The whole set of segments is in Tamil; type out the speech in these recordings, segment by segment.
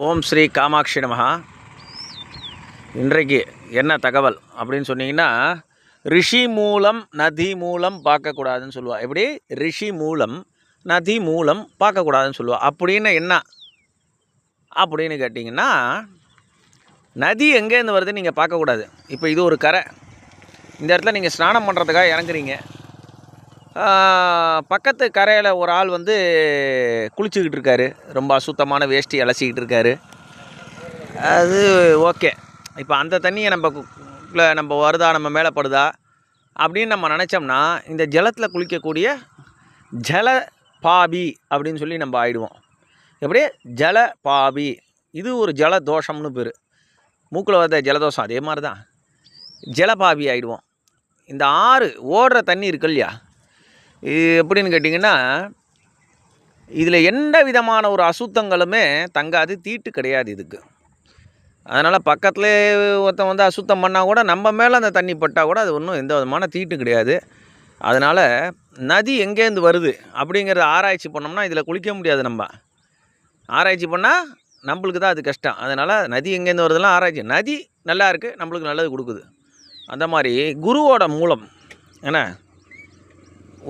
ஓம் ஸ்ரீ காமாட்சி நமஹா. இன்றைக்கு என்ன தகவல் அப்படின்னு சொன்னீங்கன்னா, ரிஷி மூலம் நதி மூலம் பார்க்கக்கூடாதுன்னு சொல்லுவாள். எப்படி ரிஷி மூலம் நதி மூலம் பார்க்கக்கூடாதுன்னு சொல்லுவாள். அப்படின்னு என்ன அப்படின்னு கேட்டிங்கன்னா, நதி எங்கேருந்து வருதுன்னு நீங்கள் பார்க்கக்கூடாது. இப்போ இது ஒரு கரை, இந்த இடத்துல நீங்கள் ஸ்நானம் பண்ணுறதுக்காக இறங்குறீங்க. பக்கத்து கரையில் ஒரு ஆள் வந்து குளிச்சுக்கிட்டு இருக்காரு, ரொம்ப அசுத்தமான வேஷ்டி அலசிக்கிட்டு இருக்காரு. அது ஓகே. இப்போ அந்த தண்ணியை நம்ம வருதா, நம்ம மேலே படுதா அப்படின்னு நம்ம நினச்சோம்னா, இந்த ஜலத்தில் குளிக்கக்கூடிய ஜல பாபி அப்படின்னு சொல்லி நம்ம ஆயிடுவோம். எப்படி ஜல பாபி, இது ஒரு ஜல தோஷம்னு பேர். மூக்கில் வந்த ஜலதோஷம் அதே மாதிரி தான் ஜலபாபி ஆகிடுவோம். இந்த ஆறு ஓடுற தண்ணி இருக்கு இல்லையா, இது எப்படின்னு கேட்டிங்கன்னா, இதில் எந்த விதமான ஒரு அசுத்தங்களுமே தங்காது, தீட்டு கிடையாது இதுக்கு. அதனால் பக்கத்தில் ஒருத்தன் வந்து அசுத்தம் பண்ணால் கூட நம்ம மேலே அந்த தண்ணி பட்டால் கூட அது ஒன்றும் எந்த விதமான தீட்டு கிடையாது. அதனால் நதி எங்கேருந்து வருது அப்படிங்கிறத ஆராய்ச்சி பண்ணோம்னா இதில் குளிக்க முடியாது. நம்ம ஆராய்ச்சி பண்ணால் நம்மளுக்கு தான் அது கஷ்டம். அதனால் நதி எங்கேருந்து வருதுலாம் ஆராய்ச்சி. நதி நல்லா இருக்குது, நம்மளுக்கு நல்லது கொடுக்குது. அந்த மாதிரி குருவோட மூலம், ஏன்னா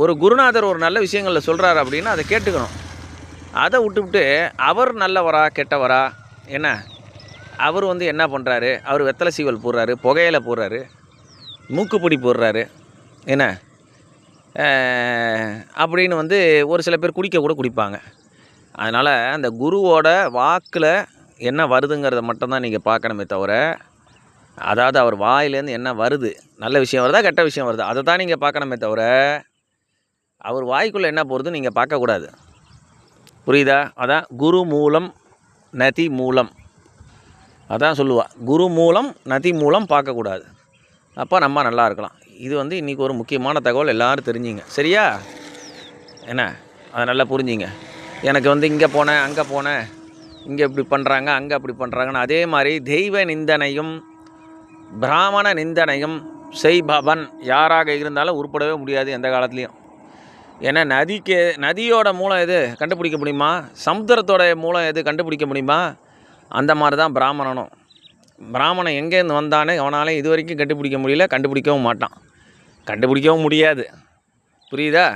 ஒரு குருநாதர் ஒரு நல்ல விஷயங்களில் சொல்கிறாரு அப்படின்னா அதை கேட்டுக்கணும். அதை விட்டுவிட்டு அவர் நல்லவரா கெட்டவரா, என்ன அவர் வந்து என்ன பண்ணுறாரு, அவர் வெத்தலை சீவல் போடுறாரு, புகையில போடுறாரு, மூக்குப்பொடி போடுறாரு, என்ன அப்படின்னு வந்து ஒரு சில பேர் குடிக்க கூட குடிப்பாங்க. அதனால் அந்த குருவோட வாக்கில் என்ன வருதுங்கிறத மட்டும்தான் நீங்கள் பார்க்கணுமே தவிர, அதாவது அவர் வாயிலேருந்து என்ன வருது, நல்ல விஷயம் வருதா கெட்ட விஷயம் வருதா, அதை தான் நீங்கள் பார்க்கணுமே தவிர அவர் வாய்க்குள்ளே என்ன போகிறது நீங்கள் பார்க்கக்கூடாது. புரியுதா? அதான் குரு மூலம் நதி மூலம், அதான் சொல்லுவாள். குரு மூலம் நதி மூலம் பார்க்கக்கூடாது. அப்போ நம்ம நல்லா இருக்கலாம். இது வந்து இன்றைக்கி ஒரு முக்கியமான தகவல், எல்லோரும் தெரிஞ்சிங்க. சரியா? என்ன அதை நல்லா புரிஞ்சிங்க. எனக்கு வந்து இங்கே போனேன், அங்கே போனேன், இங்கே இப்படி பண்ணுறாங்க, அங்கே அப்படி பண்ணுறாங்கன்னு. அதே மாதிரி தெய்வ நிந்தனையும் பிராமண நிந்தனையும் செய்பவன் யாராக இருந்தாலும் உருப்படவே முடியாது எந்த காலத்துலேயும். ஏன்னா நதியோட மூலம் எது கண்டுபிடிக்க முடியுமா, சமுத்திரத்தோட மூலம் எது கண்டுபிடிக்க முடியுமா, அந்த மாதிரி தான் பிராமணனும். பிராமணன் எங்கேருந்து வந்தானே அவனாலே இது வரைக்கும் கண்டுபிடிக்க முடியல, கண்டுபிடிக்கவும் மாட்டான், கண்டுபிடிக்கவும் முடியாது. புரியுதா?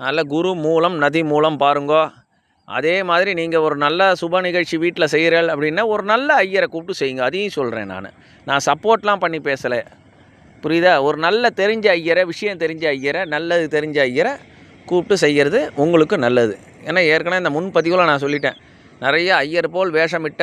நல்ல குரு மூலம் நதி மூலம் பாருங்கோ. அதே மாதிரி நீங்கள் ஒரு நல்ல சுப நிகழ்ச்சி வீட்டில் செய்கிறேன் அப்படின்னா ஒரு நல்ல ஐயரை கூப்பிட்டு செய்யுங்க. அதையும் சொல்கிறேன். நான் சப்போர்ட்லாம் பண்ணி பேசலை. புரியுதா? ஒரு நல்ல தெரிஞ்ச ஐயரை, விஷயம் தெரிஞ்ச ஐயரை, நல்லது தெரிஞ்ச ஐயரை கூப்பிட்டு செய்கிறது உங்களுக்கு நல்லது. ஏன்னா ஏற்கனவே இந்த முன்பதிவில் நான் சொல்லிட்டேன், நிறைய ஐயர் போல் வேஷமிட்ட